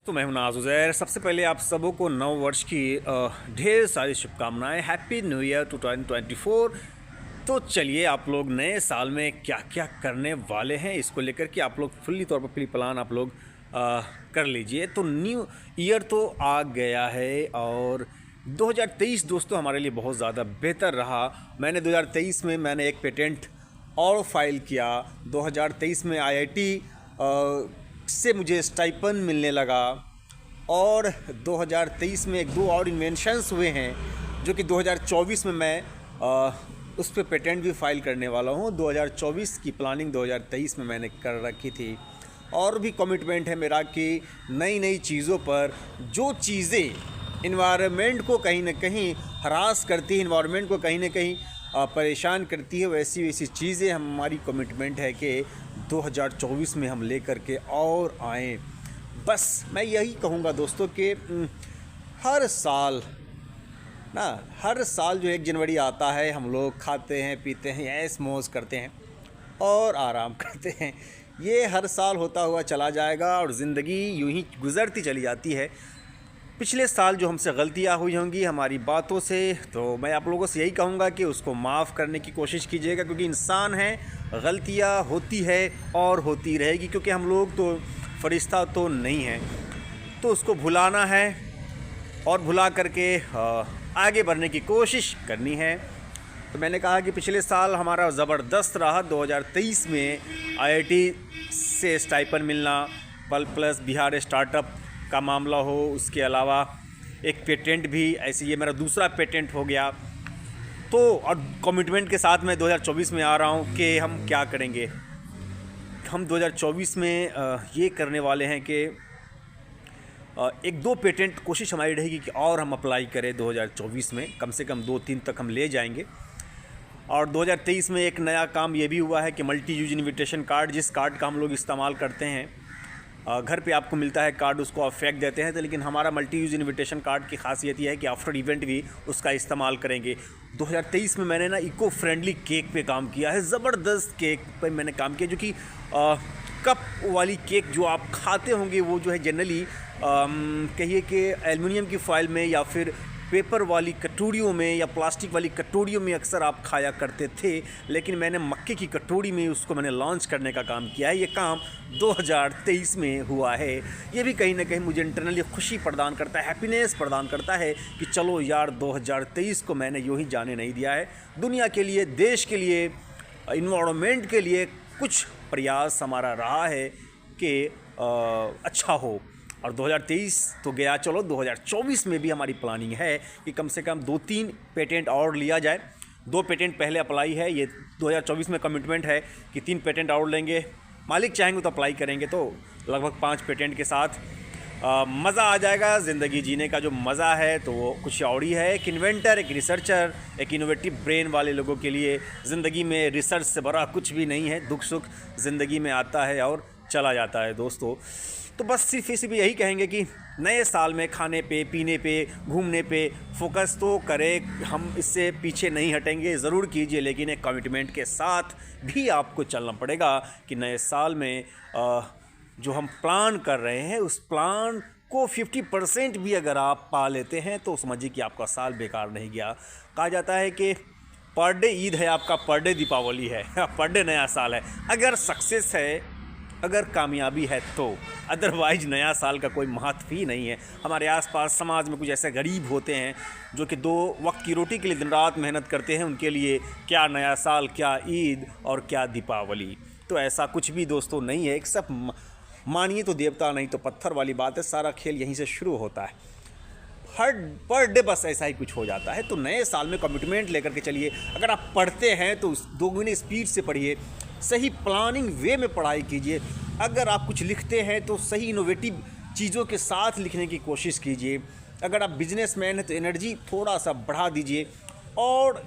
तो मैं हूं नाज उज़ैर। सबसे पहले आप सबों को नव वर्ष की ढेर सारी शुभकामनाएं। Happy new year 2024। तो चलिए, आप लोग नए साल में क्या क्या करने वाले हैं इसको लेकर के आप लोग फुल्ली तौर पर प्री प्लान आप लोग कर लीजिए। तो न्यू ईयर तो आ गया है और 2023 दोस्तों हमारे लिए बहुत ज़्यादा बेहतर रहा। मैंने 2023 में एक पेटेंट और फाइल किया। 2023 में आईआईटी से मुझे स्टाइपन मिलने लगा और 2023 में एक दो और इन्वेंशंस हुए हैं जो कि 2024 में मैं उस पर पेटेंट भी फाइल करने वाला हूँ। 2024 की प्लानिंग 2023 में मैंने कर रखी थी और भी कमिटमेंट है मेरा कि नई नई चीज़ों पर, जो चीज़ें इन्वायरमेंट को कहीं ना कहीं हरास करती है, इन्वायरमेंट को कहीं ना कहीं परेशान करती है, वैसी वैसी चीज़ें हमारी कमिटमेंट है कि 2024 में हम लेकर के और आएँ। बस मैं यही कहूँगा दोस्तों कि हर साल जो 1 जनवरी आता है हम लोग खाते हैं, पीते हैं, ऐश मौज करते हैं और आराम करते हैं। ये हर साल होता हुआ चला जाएगा और ज़िंदगी यूं ही गुज़रती चली जाती है। पिछले साल जो हमसे गलतियां हुई होंगी हमारी बातों से, तो मैं आप लोगों से यही कहूँगा कि उसको माफ़ करने की कोशिश कीजिएगा, क्योंकि इंसान है, गलतियां होती है और होती रहेगी, क्योंकि हम लोग तो फरिश्ता तो नहीं हैं। तो उसको भुलाना है और भुला करके आगे बढ़ने की कोशिश करनी है। तो मैंने कहा कि पिछले साल हमारा ज़बरदस्त रहा। 2023 में आईआईटी से स्टाइपन मिलना, प्लस बिहार स्टार्टअप का मामला हो, उसके अलावा एक पेटेंट भी, ऐसे ये मेरा दूसरा पेटेंट हो गया। तो और कमिटमेंट के साथ मैं 2024 में आ रहा हूँ कि हम क्या करेंगे। हम 2024 में ये करने वाले हैं कि एक दो पेटेंट कोशिश हमारी रहेगी कि और हम अप्लाई करें 2024 में, कम से कम 2-3 तक हम ले जाएंगे। और 2023 में एक नया काम ये भी हुआ है कि मल्टी यूज इनविटेशन कार्ड, जिस कार्ड का हम लोग इस्तेमाल करते हैं, घर पे आपको मिलता है कार्ड, उसको आप फेंक देते हैं, तो लेकिन हमारा मल्टी यूज इनविटेशन कार्ड की खासियत ये है कि आफ्टर इवेंट भी उसका इस्तेमाल करेंगे। 2023 में मैंने इको फ्रेंडली केक पे काम किया है। ज़बरदस्त केक पे मैंने काम किया, जो कि कप वाली केक जो आप खाते होंगे वो जो है जनरली कहिए कि एल्युमिनियम की फॉइल में या फिर पेपर वाली कटोरियों में या प्लास्टिक वाली कटोरियों में अक्सर आप खाया करते थे, लेकिन मैंने मक्के की कटोरी में उसको मैंने लॉन्च करने का काम किया है। ये काम 2023 में हुआ है। ये भी कहीं ना कहीं मुझे इंटरनली खुशी प्रदान करता है, हैप्पीनेस प्रदान करता है कि चलो यार 2023 को मैंने यूँ ही जाने नहीं दिया है। दुनिया के लिए, देश के लिए, इन्वायरमेंट के लिए कुछ प्रयास हमारा रहा है कि अच्छा हो। और 2023 तो गया, चलो 2024 में भी हमारी प्लानिंग है कि कम से कम 2-3 पेटेंट और लिया जाए। 2 पेटेंट पहले अप्लाई है, ये 2024 में कमिटमेंट है कि 3 पेटेंट और लेंगे। मालिक चाहेंगे तो अप्लाई करेंगे, तो लगभग 5 पेटेंट के साथ मज़ा आ जाएगा। ज़िंदगी जीने का जो मज़ा है तो वो कुछ और ही है। एक इन्वेंटर, एक रिसर्चर, एक इनोवेटिव ब्रेन वाले लोगों के लिए ज़िंदगी में रिसर्च से बड़ा कुछ भी नहीं है। दुख सुख ज़िंदगी में आता है और चला जाता है दोस्तों। तो बस सिर्फ यही कहेंगे कि नए साल में खाने पे, पीने पे, घूमने पे फोकस तो करें, हम इससे पीछे नहीं हटेंगे, ज़रूर कीजिए, लेकिन एक कमिटमेंट के साथ भी आपको चलना पड़ेगा कि नए साल में जो हम प्लान कर रहे हैं उस प्लान को 50% भी अगर आप पा लेते हैं तो समझिए कि आपका साल बेकार नहीं गया। कहा जाता है कि पर डे ईद है आपका, पर डे दीपावली है, पर डे नया साल है। अगर सक्सेस है, अगर कामयाबी है तो, अदरवाइज नया साल का कोई महत्व ही नहीं है। हमारे आसपास समाज में कुछ ऐसे गरीब होते हैं जो कि 2 वक्त की रोटी के लिए दिन रात मेहनत करते हैं, उनके लिए क्या नया साल, क्या ईद और क्या दीपावली। तो ऐसा कुछ भी दोस्तों नहीं है। एक सब मानिए तो देवता, नहीं तो पत्थर वाली बात है। सारा खेल यहीं से शुरू होता है। हर पर डे बस ऐसा ही कुछ हो जाता है। तो नए साल में कमिटमेंट लेकर के चलिए। अगर आप पढ़ते हैं तो 2 गुने स्पीड से पढ़िए, सही प्लानिंग वे में पढ़ाई कीजिए। अगर आप कुछ लिखते हैं तो सही इनोवेटिव चीज़ों के साथ लिखने की कोशिश कीजिए। अगर आप बिजनेसमैन हैं तो एनर्जी थोड़ा सा बढ़ा दीजिए और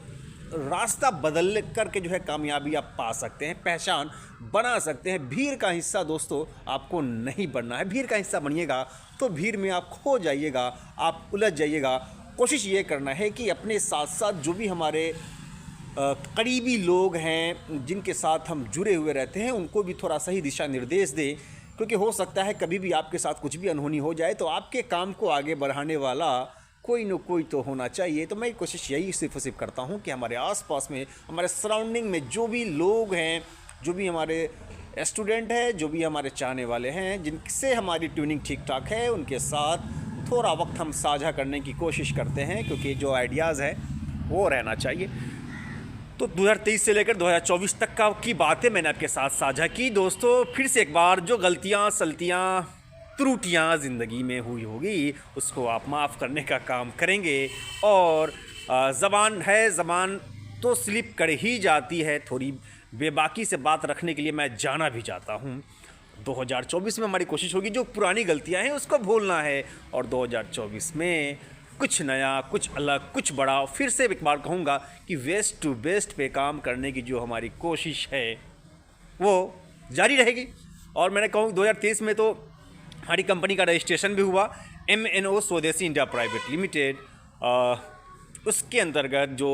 रास्ता बदल करके जो है कामयाबी आप पा सकते हैं, पहचान बना सकते हैं। भीड़ का हिस्सा दोस्तों आपको नहीं बनना है। भीड़ का हिस्सा बनिएगा तो भीड़ में आप खो जाइएगा, आप उलझ जाइएगा। कोशिश ये करना है कि अपने साथ साथ जो भी हमारे करीबी लोग हैं, जिनके साथ हम जुड़े हुए रहते हैं, उनको भी थोड़ा सही दिशा निर्देश दें क्योंकि हो सकता है कभी भी आपके साथ कुछ भी अनहोनी हो जाए तो आपके काम को आगे बढ़ाने वाला कोई न कोई तो होना चाहिए। तो मैं कोशिश यही सिर्फ और सिर्फ करता हूँ कि हमारे आसपास में, हमारे सराउंडिंग में जो भी लोग हैं, जो भी हमारे स्टूडेंट हैं, जो भी हमारे चाहने वाले हैं, जिनसे हमारी ट्यूनिंग ठीक ठाक है, उनके साथ थोड़ा वक्त हम साझा करने की कोशिश करते हैं, क्योंकि जो आइडियाज़ है वो रहना चाहिए। तो 2023 से लेकर 2024 तक की बातें मैंने आपके साथ साझा की। दोस्तों फिर से एक बार जो गलतियाँ सलतियाँ त्रुटियाँ ज़िंदगी में हुई होगी उसको आप माफ़ करने का काम करेंगे। और ज़बान तो स्लिप कर ही जाती है, थोड़ी बेबाकी से बात रखने के लिए मैं जाना भी चाहता हूँ। 2024 में हमारी कोशिश होगी जो पुरानी गलतियाँ हैं उसको भूलना है, और 2024 में कुछ नया, कुछ अलग, कुछ बड़ा। फिर से एक बार कहूँगा कि वेस्ट टू बेस्ट पे काम करने की जो हमारी कोशिश है वो जारी रहेगी। और मैंने कहूँ 2023 में तो हमारी कंपनी का रजिस्ट्रेशन भी हुआ, MNO स्वदेशी इंडिया प्राइवेट लिमिटेड। उसके अंतर्गत जो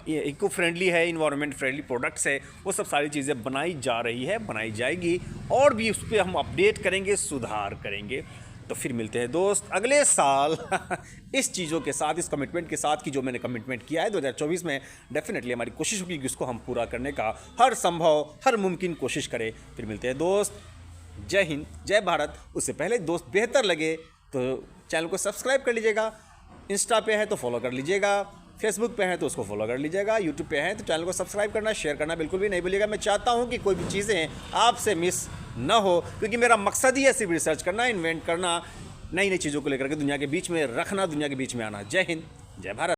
इको फ्रेंडली है, इन्वायरमेंट फ्रेंडली प्रोडक्ट्स है, वो सब सारी चीज़ें बनाई जा रही है, बनाई जाएगी, और भी उस पर हम अपडेट करेंगे, सुधार करेंगे। तो फिर मिलते हैं दोस्त अगले साल इस चीज़ों के साथ, इस कमिटमेंट के साथ कि जो मैंने कमिटमेंट किया है 2024 में। डेफिनेटली हमारी कोशिश होगी कि उसको हम पूरा करने का हर संभव, हर मुमकिन कोशिश करें। फिर मिलते हैं दोस्त। जय हिंद, जय भारत। उससे पहले दोस्त बेहतर लगे तो चैनल को सब्सक्राइब कर लीजिएगा, इंस्टा पे है तो फॉलो कर लीजिएगा, फेसबुक पे है तो उसको फॉलो कर लीजिएगा, यूट्यूब पे है तो चैनल को सब्सक्राइब करना, शेयर करना बिल्कुल भी नहीं भूलिएगा। मैं चाहता हूँ कि कोई भी चीज़ें आपसे मिस ना हो, क्योंकि मेरा मकसद ही है सिर्फ रिसर्च करना, इन्वेंट करना, नई नई चीज़ों को लेकर के दुनिया के बीच में रखना, दुनिया के बीच में आना। जय हिंद, जय भारत।